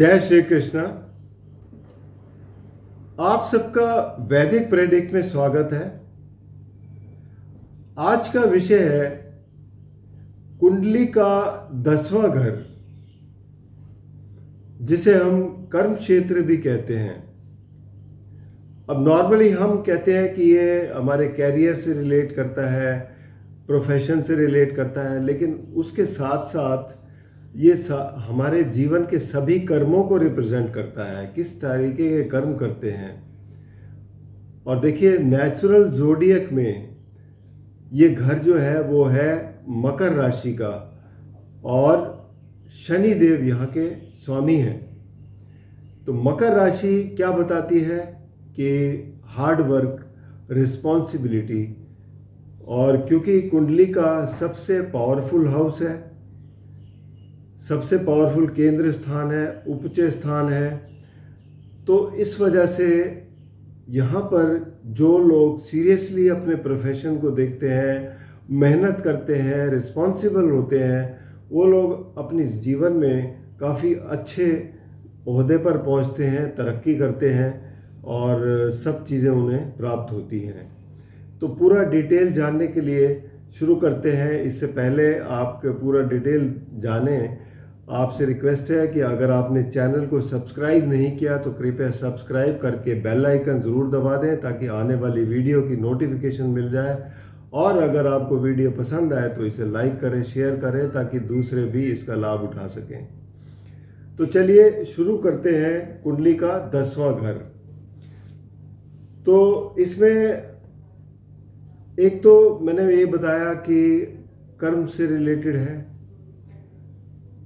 जय श्री कृष्णा। आप सबका वैदिक प्रेडिक्ट में स्वागत है। आज का विषय है कुंडली का 10वां घर, जिसे हम कर्म क्षेत्र भी कहते हैं। अब नॉर्मली हम कहते हैं कि ये हमारे कैरियर से रिलेट करता है, प्रोफेशन से रिलेट करता है, लेकिन उसके साथ साथ ये हमारे जीवन के सभी कर्मों को रिप्रेजेंट करता है, किस तरीके के कर्म करते हैं। और देखिए, नेचुरल ज़ोडियक में ये घर जो है वो है मकर राशि का, और शनि देव यहाँ के स्वामी हैं। तो मकर राशि क्या बताती है कि हार्ड वर्क, रिस्पॉन्सिबिलिटी, और क्योंकि कुंडली का सबसे पावरफुल हाउस है, सबसे पावरफुल केंद्र स्थान है, उपज स्थान है, तो इस वजह से यहाँ पर जो लोग सीरियसली अपने प्रोफेशन को देखते हैं, मेहनत करते हैं, रिस्पॉन्सिबल होते हैं, वो लोग अपने जीवन में काफ़ी अच्छे ओहदे पर पहुँचते हैं, तरक्की करते हैं और सब चीज़ें उन्हें प्राप्त होती हैं। तो पूरा डिटेल जानने के लिए शुरू करते हैं। इससे पहले आप पूरा डिटेल जानें, आपसे रिक्वेस्ट है कि अगर आपने चैनल को सब्सक्राइब नहीं किया तो कृपया सब्सक्राइब करके बेल आइकन ज़रूर दबा दें, ताकि आने वाली वीडियो की नोटिफिकेशन मिल जाए। और अगर आपको वीडियो पसंद आए तो इसे लाइक करें, शेयर करें, ताकि दूसरे भी इसका लाभ उठा सकें। तो चलिए शुरू करते हैं कुंडली का 10वां घर। तो इसमें एक तो मैंने ये बताया कि कर्म से रिलेटेड है,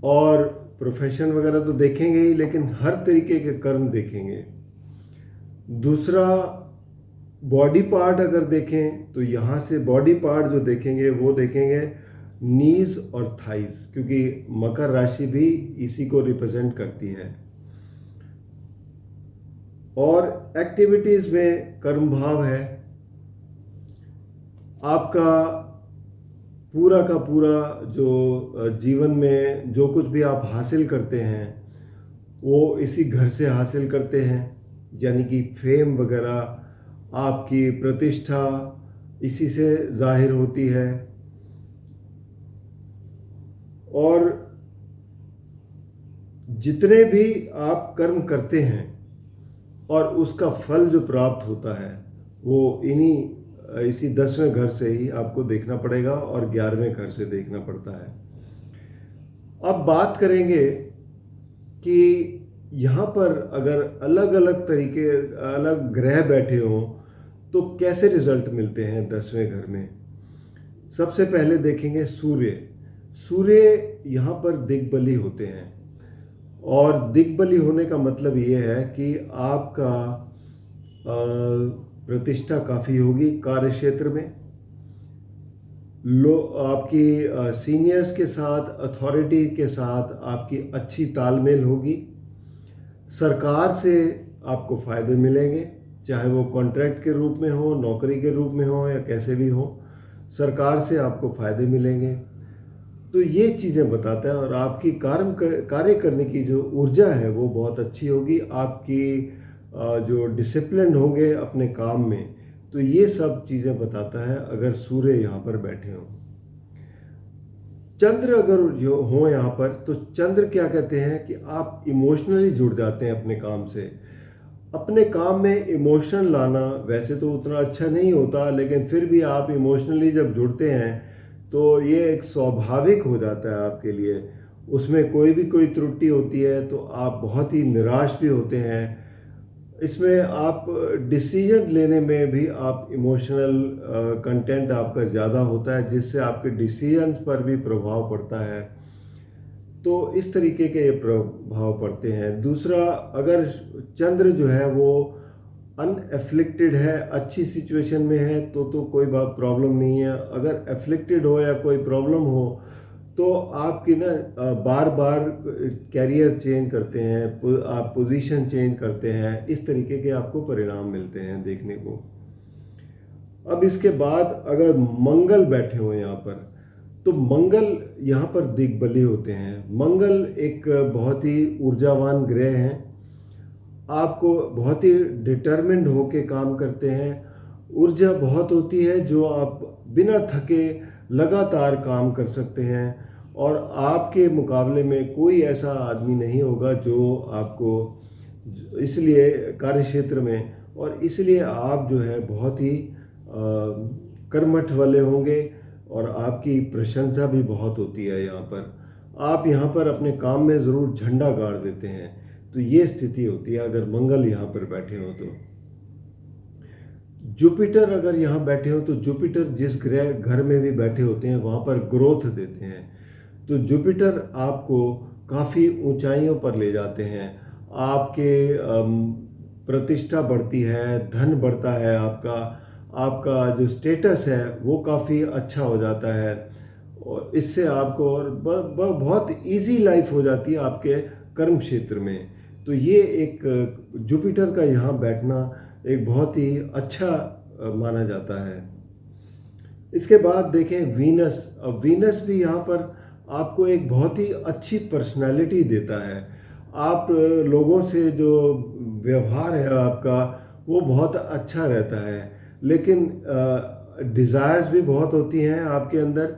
और प्रोफेशन वगैरह तो देखेंगे ही, लेकिन हर तरीके के कर्म देखेंगे। दूसरा, बॉडी पार्ट अगर देखें तो यहाँ से बॉडी पार्ट जो देखेंगे वो देखेंगे नीज और थाइस, क्योंकि मकर राशि भी इसी को रिप्रेजेंट करती है। और एक्टिविटीज़ में कर्म भाव है। आपका पूरा का पूरा जो जीवन में जो कुछ भी आप हासिल करते हैं वो इसी घर से हासिल करते हैं, यानी कि फेम वगैरह, आपकी प्रतिष्ठा इसी से जाहिर होती है। और जितने भी आप कर्म करते हैं और उसका फल जो प्राप्त होता है वो इसी 10वें घर से ही आपको देखना पड़ेगा, और 11वें घर से देखना पड़ता है। अब बात करेंगे कि यहाँ पर अगर अलग अलग तरीके, अलग ग्रह बैठे हों तो कैसे रिजल्ट मिलते हैं 10वें घर में। सबसे पहले देखेंगे सूर्य। सूर्य यहाँ पर दिग्बली होते हैं, और दिग्बली होने का मतलब ये है कि आपका प्रतिष्ठा काफ़ी होगी कार्य क्षेत्र में। आपकी सीनियर्स के साथ, अथॉरिटी के साथ आपकी अच्छी तालमेल होगी। सरकार से आपको फ़ायदे मिलेंगे, चाहे वो कॉन्ट्रैक्ट के रूप में हो, नौकरी के रूप में हो, या कैसे भी हो, सरकार से आपको फ़ायदे मिलेंगे। तो ये चीज़ें बताता है। और आपकी कार्य करने की जो ऊर्जा है वो बहुत अच्छी होगी। आपकी जो डिसिप्लिन होंगे अपने काम में, तो ये सब चीज़ें बताता है अगर सूर्य यहाँ पर बैठे हों। चंद्र अगर जो हो यहाँ पर, तो चंद्र क्या कहते हैं कि आप इमोशनली जुड़ जाते हैं अपने काम से। अपने काम में इमोशन लाना वैसे तो उतना अच्छा नहीं होता, लेकिन फिर भी आप इमोशनली जब जुड़ते हैं तो ये एक स्वाभाविक हो जाता है आपके लिए। उसमें कोई त्रुटि होती है तो आप बहुत ही निराश भी होते हैं। इसमें आप डिसीजन लेने में भी आप इमोशनल कंटेंट आपका ज़्यादा होता है, जिससे आपके डिसीजंस पर भी प्रभाव पड़ता है। तो इस तरीके के ये प्रभाव पड़ते हैं। दूसरा, अगर चंद्र जो है वो अनएफ्लिक्टेड है, अच्छी सिचुएशन में है, तो कोई बात प्रॉब्लम नहीं है। अगर एफ्लिक्टेड हो या कोई प्रॉब्लम हो तो आपकी बार बार कैरियर चेंज करते हैं, आप पोजीशन चेंज करते हैं, इस तरीके के आपको परिणाम मिलते हैं देखने को। अब इसके बाद अगर मंगल बैठे हो यहाँ पर, तो मंगल यहाँ पर दिग्बली होते हैं। मंगल एक बहुत ही ऊर्जावान ग्रह हैं, आपको बहुत ही डिटर्मिन्ड होके काम करते हैं, ऊर्जा बहुत होती है जो आप बिना थके लगातार काम कर सकते हैं, और आपके मुकाबले में कोई ऐसा आदमी नहीं होगा जो आपको, इसलिए कार्य क्षेत्र में, और इसलिए आप जो है बहुत ही कर्मठ वाले होंगे, और आपकी प्रशंसा भी बहुत होती है। यहाँ पर आप यहाँ पर अपने काम में ज़रूर झंडा गाड़ देते हैं। तो ये स्थिति होती है अगर मंगल यहाँ पर बैठे हो तो। जुपिटर अगर यहाँ बैठे हो तो जुपिटर जिस ग्रह घर में भी बैठे होते हैं वहाँ पर ग्रोथ देते हैं। तो जुपिटर आपको काफ़ी ऊंचाइयों पर ले जाते हैं, आपके प्रतिष्ठा बढ़ती है, धन बढ़ता है, आपका जो स्टेटस है वो काफ़ी अच्छा हो जाता है, और इससे आपको और बहुत इजी लाइफ हो जाती है आपके कर्म क्षेत्र में। तो ये एक जुपिटर का यहाँ बैठना एक बहुत ही अच्छा माना जाता है। इसके बाद देखें वीनस। अब वीनस भी यहाँ पर आपको एक बहुत ही अच्छी पर्सनालिटी देता है। आप लोगों से जो व्यवहार है आपका वो बहुत अच्छा रहता है, लेकिन डिज़ायर्स भी बहुत होती हैं आपके अंदर।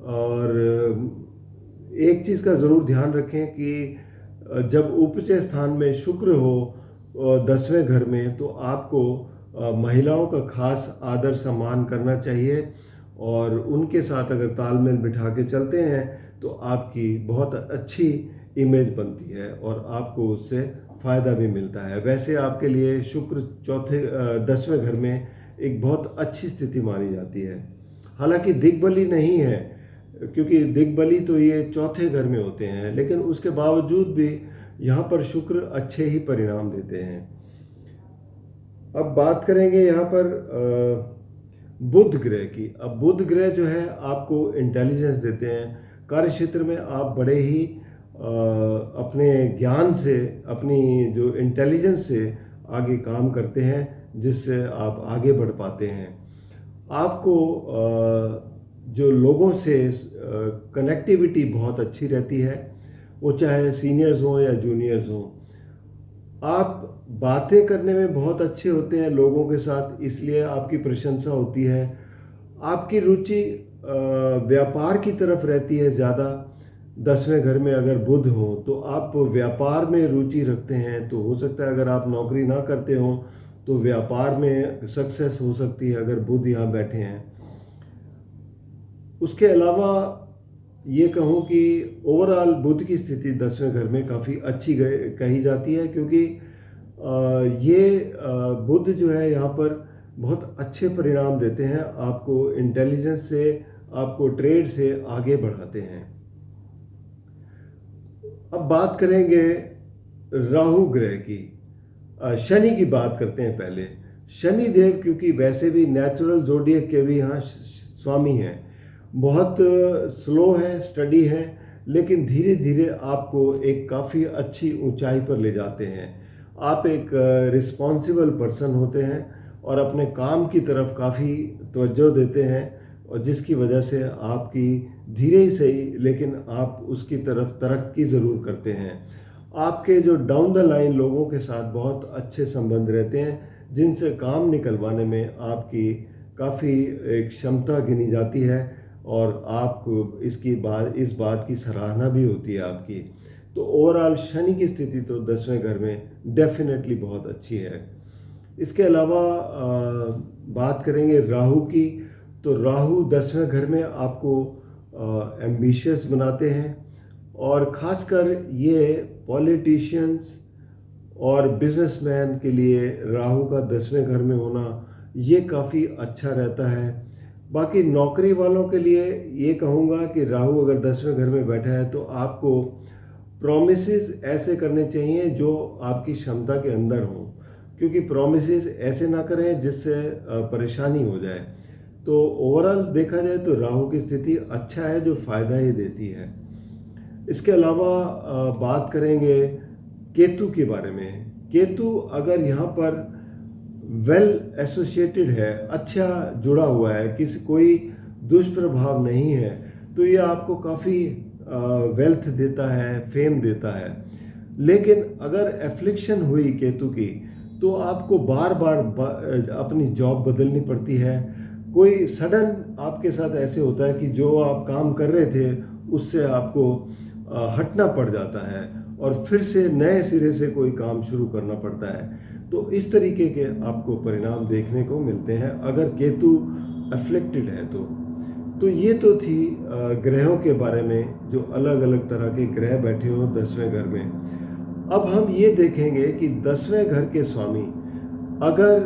और एक चीज़ का ज़रूर ध्यान रखें कि जब उपचय स्थान में शुक्र हो 10वें घर में, तो आपको महिलाओं का खास आदर सम्मान करना चाहिए, और उनके साथ अगर तालमेल बिठा के चलते हैं तो आपकी बहुत अच्छी इमेज बनती है और आपको उससे फ़ायदा भी मिलता है। वैसे आपके लिए शुक्र 10वें घर में एक बहुत अच्छी स्थिति मानी जाती है। हालांकि दिग्बली नहीं है, क्योंकि दिग्बली तो ये 4थे घर में होते हैं, लेकिन उसके बावजूद भी यहाँ पर शुक्र अच्छे ही परिणाम देते हैं। अब बात करेंगे यहाँ पर बुध ग्रह की। अब बुध ग्रह जो है आपको इंटेलिजेंस देते हैं। कार्य क्षेत्र में आप बड़े ही अपने ज्ञान से, अपनी जो इंटेलिजेंस से आगे काम करते हैं, जिससे आप आगे बढ़ पाते हैं। आपको जो लोगों से कनेक्टिविटी बहुत अच्छी रहती है, वो चाहे सीनियर्स हों या जूनियर्स हों। आप बातें करने में बहुत अच्छे होते हैं लोगों के साथ, इसलिए आपकी प्रशंसा होती है। आपकी रुचि व्यापार की तरफ रहती है ज़्यादा। 10वें घर में अगर बुध हो तो आप व्यापार में रुचि रखते हैं, तो हो सकता है अगर आप नौकरी ना करते हो तो व्यापार में सक्सेस हो सकती है अगर बुध यहाँ बैठे हैं। उसके अलावा ये कहूँ कि ओवरऑल बुध की स्थिति 10वें घर में काफ़ी अच्छी कही जाती है, क्योंकि ये बुध जो है यहाँ पर बहुत अच्छे परिणाम देते हैं, आपको इंटेलिजेंस से, आपको ट्रेड से आगे बढ़ाते हैं। अब बात करेंगे राहु ग्रह की। शनि की बात करते हैं पहले। शनि देव क्योंकि वैसे भी नेचुरल जोडियक के भी यहाँ स्वामी हैं, बहुत स्लो है, स्टडी है, लेकिन धीरे धीरे आपको एक काफ़ी अच्छी ऊंचाई पर ले जाते हैं। आप एक रिस्पॉन्सिबल पर्सन होते हैं और अपने काम की तरफ काफ़ी तवज्जो देते हैं, और जिसकी वजह से आपकी धीरे ही सही लेकिन आप उसकी तरफ तरक्की ज़रूर करते हैं। आपके जो डाउन द लाइन लोगों के साथ बहुत अच्छे संबंध रहते हैं, जिनसे काम निकलवाने में आपकी काफ़ी एक क्षमता गिनी जाती है, और आपको इस बात की सराहना भी होती है आपकी। तो ओवरऑल शनि की स्थिति तो 10वें घर में डेफिनेटली बहुत अच्छी है। इसके अलावा बात करेंगे राहु की। तो राहु 10वें घर में आपको एम्बिशियस बनाते हैं, और ख़ासकर ये पॉलिटिशियंस और बिजनेसमैन के लिए राहु का 10वें घर में होना ये काफ़ी अच्छा रहता है। बाकी नौकरी वालों के लिए ये कहूँगा कि राहु अगर 10वें घर में बैठा है तो आपको प्रॉमिसेस ऐसे करने चाहिए जो आपकी क्षमता के अंदर हों, क्योंकि प्रॉमिसेस ऐसे ना करें जिससे परेशानी हो जाए। तो ओवरऑल देखा जाए तो राहु की स्थिति अच्छा है, जो फ़ायदा ही देती है। इसके अलावा बात करेंगे केतु के बारे में। केतु अगर यहाँ पर वेल एसोसिएटेड है, अच्छा जुड़ा हुआ है, कोई दुष्प्रभाव नहीं है, तो ये आपको काफ़ी वेल्थ देता है, फेम देता है। लेकिन अगर एफ्लिक्शन हुई केतु की, तो आपको बार बार अपनी जॉब बदलनी पड़ती है। कोई सडन आपके साथ ऐसे होता है कि जो आप काम कर रहे थे उससे आपको हटना पड़ जाता है और फिर से नए सिरे से कोई काम शुरू करना पड़ता है। तो इस तरीके के आपको परिणाम देखने को मिलते हैं अगर केतु अफ्लिक्टेड है तो ये तो थी ग्रहों के बारे में, जो अलग अलग तरह के ग्रह बैठे हो 10वें घर में। अब हम ये देखेंगे कि 10वें घर के स्वामी अगर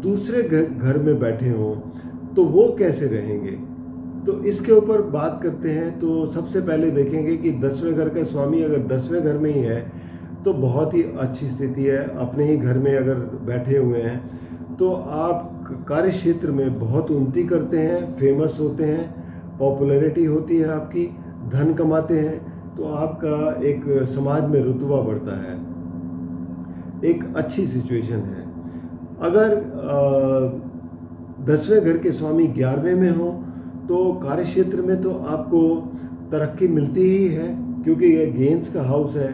दूसरे घर में बैठे हों तो वो कैसे रहेंगे, तो इसके ऊपर बात करते हैं। तो सबसे पहले देखेंगे कि 10वें घर का स्वामी अगर 10वें घर में ही है तो बहुत ही अच्छी स्थिति है। अपने ही घर में अगर बैठे हुए हैं तो आप कार्य क्षेत्र में बहुत उन्नति करते हैं, फेमस होते हैं, पॉपुलैरिटी होती है आपकी, धन कमाते हैं, तो आपका एक समाज में रुतबा बढ़ता है, एक अच्छी सिचुएशन है। अगर 10वें घर के स्वामी 11वें में हो तो कार्य क्षेत्र में तो आपको तरक्की मिलती ही है, क्योंकि ये गेंस का हाउस है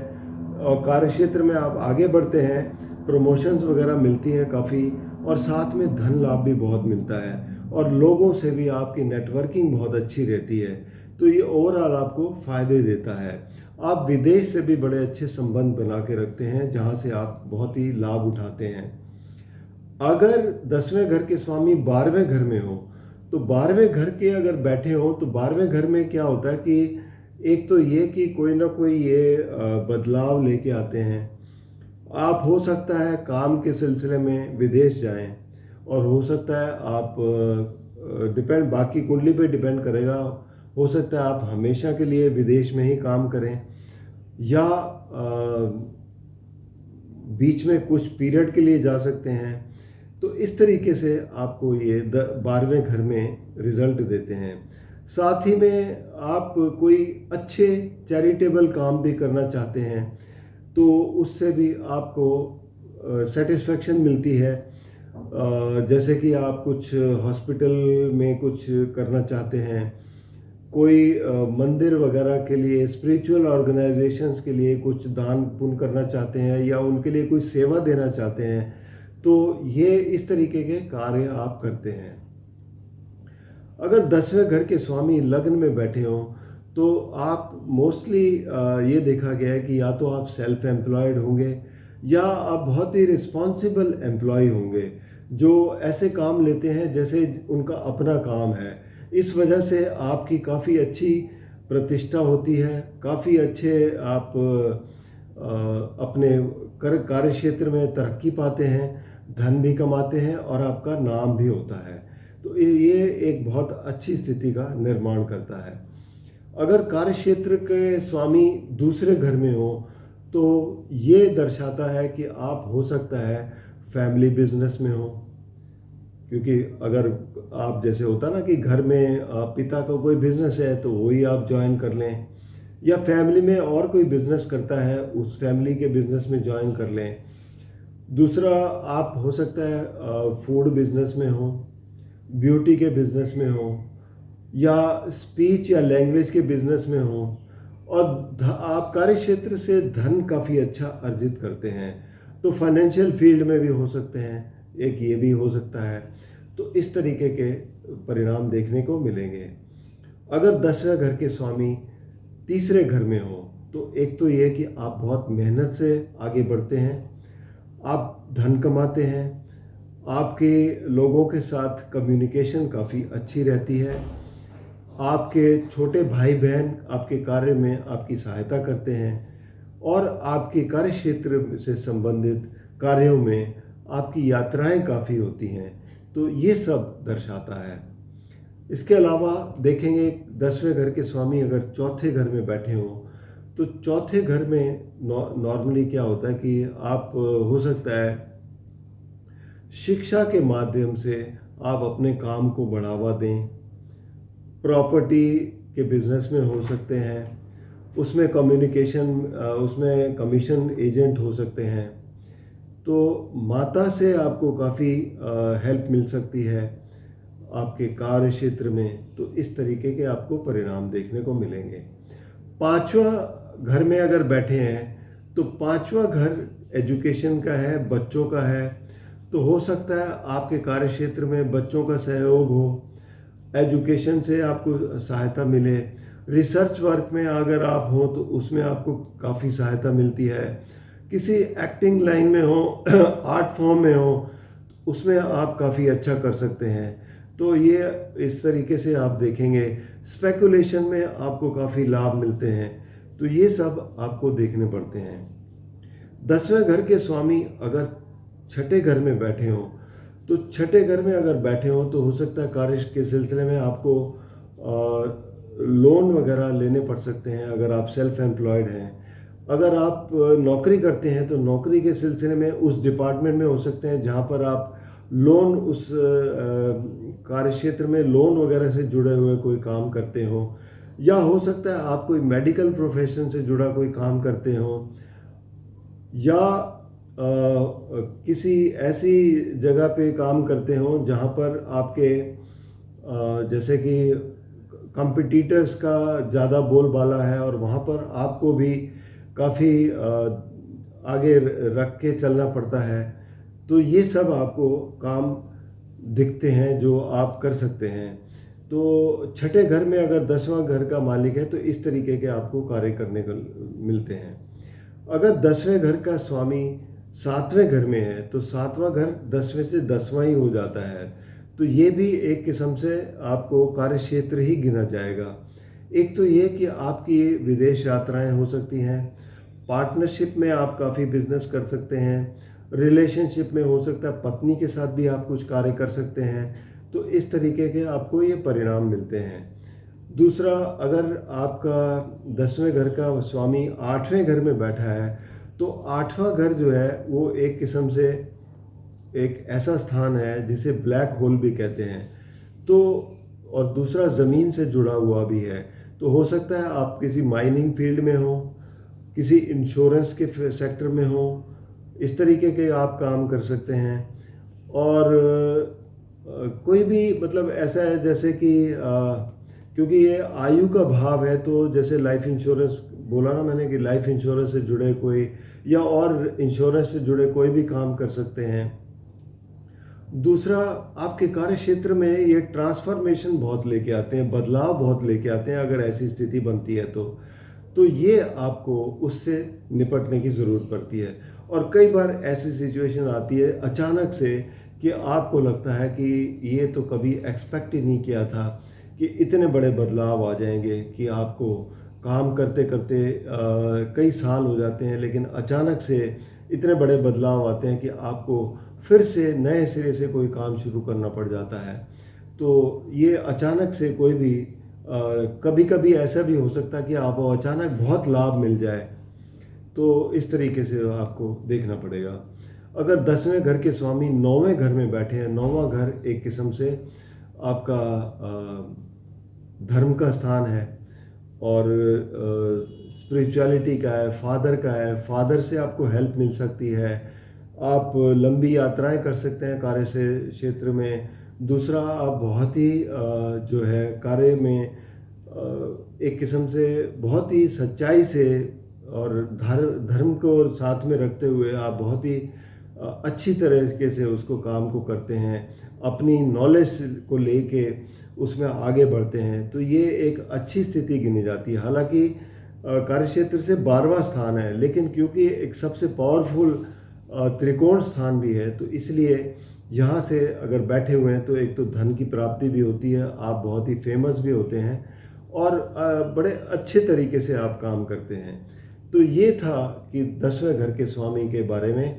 और कार्य क्षेत्र में आप आगे बढ़ते हैं, प्रमोशंस वगैरह मिलती हैं काफ़ी, और साथ में धन लाभ भी बहुत मिलता है और लोगों से भी आपकी नेटवर्किंग बहुत अच्छी रहती है। तो ये ओवरऑल आपको फ़ायदे देता है। आप विदेश से भी बड़े अच्छे संबंध बना के रखते हैं जहाँ से आप बहुत ही लाभ उठाते हैं। अगर 10वें घर के स्वामी 12वें घर में हो तो 12वें घर के अगर बैठे हो तो 12वें घर में क्या होता है कि एक तो ये कि कोई ना कोई ये बदलाव लेके आते हैं। आप हो सकता है काम के सिलसिले में विदेश जाएं, और हो सकता है आप डिपेंड बाकी कुंडली पे डिपेंड करेगा, हो सकता है आप हमेशा के लिए विदेश में ही काम करें या बीच में कुछ पीरियड के लिए जा सकते हैं। तो इस तरीके से आपको ये 12वें घर में रिजल्ट देते हैं। साथ ही में आप कोई अच्छे चैरिटेबल काम भी करना चाहते हैं तो उससे भी आपको सेटिस्फेक्शन मिलती है। जैसे कि आप कुछ हॉस्पिटल में कुछ करना चाहते हैं, कोई मंदिर वगैरह के लिए, स्पिरिचुअल ऑर्गेनाइजेशंस के लिए कुछ दान पुण्य करना चाहते हैं या उनके लिए कोई सेवा देना चाहते हैं, तो ये इस तरीके के कार्य आप करते हैं। अगर 10वें घर के स्वामी लग्न में बैठे हों तो आप मोस्टली ये देखा गया है कि या तो आप सेल्फ एम्प्लॉयड होंगे या आप बहुत ही रिस्पॉन्सिबल एम्प्लॉय होंगे जो ऐसे काम लेते हैं जैसे उनका अपना काम है। इस वजह से आपकी काफ़ी अच्छी प्रतिष्ठा होती है, काफ़ी अच्छे आप अपने कार्य क्षेत्र में तरक्की पाते हैं, धन भी कमाते हैं और आपका नाम भी होता है। तो ये एक बहुत अच्छी स्थिति का निर्माण करता है। अगर कार्य क्षेत्र के स्वामी दूसरे घर में हो तो ये दर्शाता है कि आप हो सकता है फैमिली बिजनेस में हो, क्योंकि अगर आप जैसे होता ना कि घर में पिता का कोई बिजनेस है तो वही आप ज्वाइन कर लें, या फैमिली में और कोई बिजनेस करता है उस फैमिली के बिजनेस में ज्वाइन कर लें। दूसरा आप हो सकता है फूड बिजनेस में हो, ब्यूटी के बिजनेस में हो, या स्पीच या लैंग्वेज के बिजनेस में हो, और आप कार्य क्षेत्र से धन काफ़ी अच्छा अर्जित करते हैं तो फाइनेंशियल फील्ड में भी हो सकते हैं, एक ये भी हो सकता है। तो इस तरीके के परिणाम देखने को मिलेंगे। अगर 10वें घर के स्वामी तीसरे घर में हो तो एक तो ये कि आप बहुत मेहनत से आगे बढ़ते हैं, आप धन कमाते हैं, आपके लोगों के साथ कम्युनिकेशन काफ़ी अच्छी रहती है, आपके छोटे भाई बहन आपके कार्य में आपकी सहायता करते हैं, और आपके कार्य क्षेत्र से संबंधित कार्यों में आपकी यात्राएं काफ़ी होती हैं। तो ये सब दर्शाता है। इसके अलावा देखेंगे 10वें घर के स्वामी अगर चौथे घर में बैठे हों तो चौथे घर में नॉर्मली क्या होता है कि आप हो सकता है शिक्षा के माध्यम से आप अपने काम को बढ़ावा दें, प्रॉपर्टी के बिजनेस में हो सकते हैं, उसमें उसमें कमीशन एजेंट हो सकते हैं। तो माता से आपको काफ़ी हेल्प मिल सकती है। आपके कार्य क्षेत्र में, तो इस तरीके के आपको परिणाम देखने को मिलेंगे। पांचवा घर में अगर बैठे हैं तो पांचवा घर एजुकेशन का है, बच्चों का है। तो हो सकता है आपके कार्य क्षेत्र में बच्चों का सहयोग हो, एजुकेशन से आपको सहायता मिले। रिसर्च वर्क में अगर आप हो तो उसमें आपको काफ़ी सहायता मिलती है। किसी एक्टिंग लाइन में हो, आर्ट फॉर्म में हो, उसमें आप काफ़ी अच्छा कर सकते हैं। तो ये इस तरीके से आप देखेंगे। स्पेकुलेशन में आपको काफ़ी लाभ मिलते हैं। तो ये सब आपको देखने पड़ते हैं। 10वें घर के स्वामी अगर छठे घर में बैठे हों, तो छठे घर में अगर बैठे हों तो हो सकता है कार्य के सिलसिले में आपको लोन वगैरह लेने पड़ सकते हैं अगर आप सेल्फ एम्प्लॉयड हैं। अगर आप नौकरी करते हैं तो नौकरी के सिलसिले में उस डिपार्टमेंट में हो सकते हैं जहां पर आप लोन, उस कार्य क्षेत्र में लोन वगैरह से जुड़े हुए कोई काम करते हो, या हो सकता है आप कोई मेडिकल प्रोफेशन से जुड़ा कोई काम करते हो, या किसी ऐसी जगह पे काम करते हो जहाँ पर आपके जैसे कि कंपिटिटर्स का ज़्यादा बोलबाला है और वहाँ पर आपको भी काफ़ी आगे रख के चलना पड़ता है। तो ये सब आपको काम दिखते हैं जो आप कर सकते हैं। तो छठे घर में अगर 10वां घर का मालिक है तो इस तरीके के आपको कार्य करने को मिलते हैं। अगर 10वें घर का स्वामी 7वें घर में है तो 7वां घर 10वें से 10वां ही हो जाता है। तो ये भी एक किस्म से आपको कार्य क्षेत्र ही गिना जाएगा। एक तो ये कि आपकी विदेश यात्राएं हो सकती हैं, पार्टनरशिप में आप काफ़ी बिजनेस कर सकते हैं, रिलेशनशिप में हो सकता है पत्नी के साथ भी आप कुछ कार्य कर सकते हैं। तो इस तरीके के आपको ये परिणाम मिलते हैं। दूसरा, अगर आपका 10वें घर का स्वामी 8वें घर में बैठा है तो 8वां घर जो है वो एक किस्म से एक ऐसा स्थान है जिसे ब्लैक होल भी कहते हैं। तो और दूसरा ज़मीन से जुड़ा हुआ भी है। तो हो सकता है आप किसी माइनिंग फील्ड में हो, किसी इंश्योरेंस के सेक्टर में हो, इस तरीके के आप काम कर सकते हैं। और कोई भी मतलब ऐसा है जैसे कि क्योंकि ये आयु का भाव है, तो जैसे लाइफ इंश्योरेंस बोला ना मैंने कि लाइफ इंश्योरेंस से जुड़े कोई या और इंश्योरेंस से जुड़े कोई भी काम कर सकते हैं। दूसरा, आपके कार्य क्षेत्र में ये ट्रांसफॉर्मेशन बहुत लेके आते हैं, बदलाव बहुत लेके आते हैं अगर ऐसी स्थिति बनती है तो ये आपको उससे निपटने की ज़रूरत पड़ती है। और कई बार ऐसी सिचुएशन आती है अचानक से कि आपको लगता है कि ये तो कभी एक्सपेक्ट ही नहीं किया था कि इतने बड़े बदलाव आ जाएंगे, कि आपको काम करते करते कई साल हो जाते हैं लेकिन अचानक से इतने बड़े बदलाव आते हैं कि आपको फिर से नए सिरे से कोई काम शुरू करना पड़ जाता है। तो ये अचानक से कोई भी कभी कभी ऐसा भी हो सकता है कि आपको अचानक बहुत लाभ मिल जाए। तो इस तरीके से आपको देखना पड़ेगा। अगर 10वें घर के स्वामी 9वें घर में बैठे हैं, 9वां घर एक किस्म से आपका धर्म का स्थान है और स्पिरिचुअलिटी का है, फादर का है। फादर से आपको हेल्प मिल सकती है, आप लंबी यात्राएं कर सकते हैं कार्य से क्षेत्र में। दूसरा, आप बहुत ही जो है कार्य में एक किस्म से बहुत ही सच्चाई से और धर्म को साथ में रखते हुए आप बहुत ही अच्छी तरीके से उसको काम को करते हैं, अपनी नॉलेज को लेके उसमें आगे बढ़ते हैं। तो ये एक अच्छी स्थिति गिनी जाती है। हालांकि कार्यक्षेत्र से 12वां स्थान है, लेकिन क्योंकि एक सबसे पावरफुल त्रिकोण स्थान भी है तो इसलिए यहाँ से अगर बैठे हुए हैं तो एक तो धन की प्राप्ति भी होती है, आप बहुत ही फेमस भी होते हैं और बड़े अच्छे तरीके से आप काम करते हैं। तो ये था कि 10वें घर के स्वामी के बारे में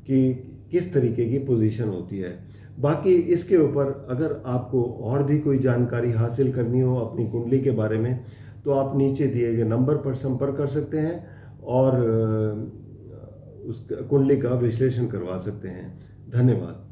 कि किस तरीके की पोजीशन होती है। बाकी इसके ऊपर अगर आपको और भी कोई जानकारी हासिल करनी हो अपनी कुंडली के बारे में तो आप नीचे दिए गए नंबर पर संपर्क कर सकते हैं और उस कुंडली का विश्लेषण करवा सकते हैं। धन्यवाद।